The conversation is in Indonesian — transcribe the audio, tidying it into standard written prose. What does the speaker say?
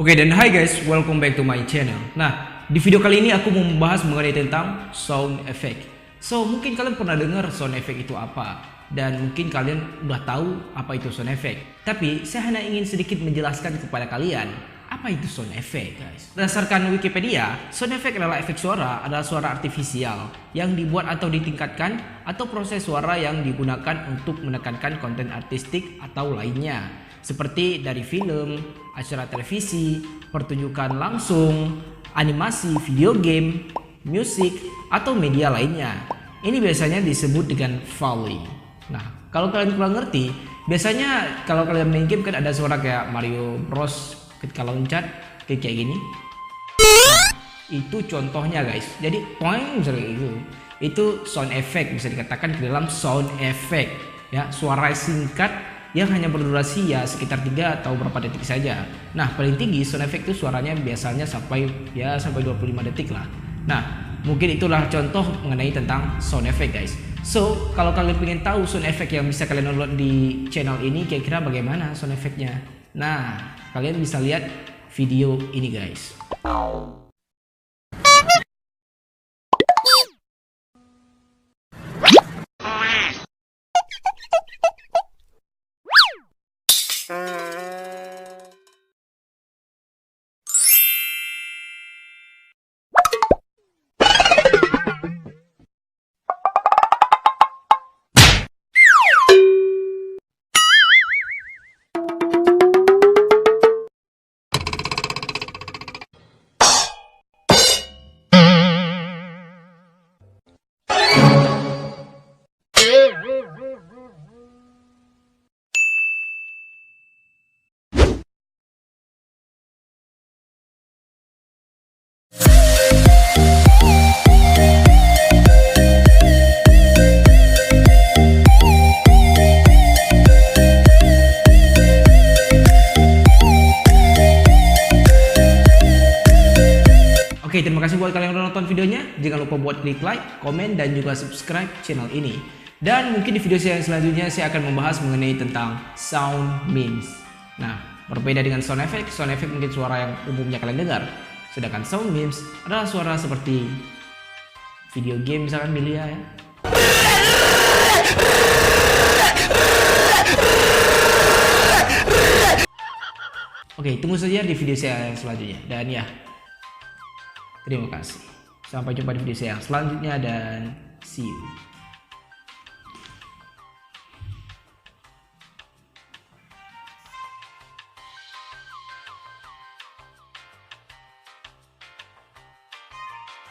Oke, dan hai guys, welcome back to my channel. Nah, di video kali ini aku mau membahas mengenai tentang sound effect. So, mungkin kalian pernah dengar sound effect itu apa, dan mungkin kalian udah tahu apa itu sound effect. Tapi, saya hanya ingin sedikit menjelaskan kepada kalian apa itu sound effect, guys. Berdasarkan Wikipedia, sound effect adalah efek suara, adalah suara artifisial yang dibuat atau ditingkatkan atau proses suara yang digunakan untuk menekankan konten artistik atau lainnya, seperti dari film, acara televisi, pertunjukan langsung, animasi, video game, musik, atau media lainnya. Ini biasanya disebut dengan Foley. Nah, kalau kalian kurang ngerti, biasanya kalau kalian main game kan ada suara kayak Mario Bros ketika loncat kayak gini. Nah, itu contohnya guys. Jadi poing misalnya itu sound effect, bisa dikatakan ke dalam sound effect ya, suara singkat yang hanya berdurasi ya sekitar 3 atau berapa detik saja. Nah, paling tinggi sound effect itu suaranya biasanya sampai 25 detik lah. Nah, mungkin itulah contoh mengenai tentang sound effect guys. So, kalau kalian pengen tahu sound effect yang bisa kalian download di channel ini kira-kira bagaimana sound effectnya, nah kalian bisa lihat video ini guys. Oke, terima kasih buat kalian yang udah nonton videonya. Jangan lupa buat klik like, komen, dan juga subscribe channel ini. Dan mungkin di video saya yang selanjutnya saya akan membahas mengenai tentang sound memes. Nah, berbeda dengan sound effect mungkin suara yang umumnya kalian dengar. Sedangkan sound memes adalah suara seperti video game misalkan Milia ya. Oke, tunggu saja di video saya yang selanjutnya. Dan ya, terima kasih. Sampai jumpa di video saya yang selanjutnya dan see you.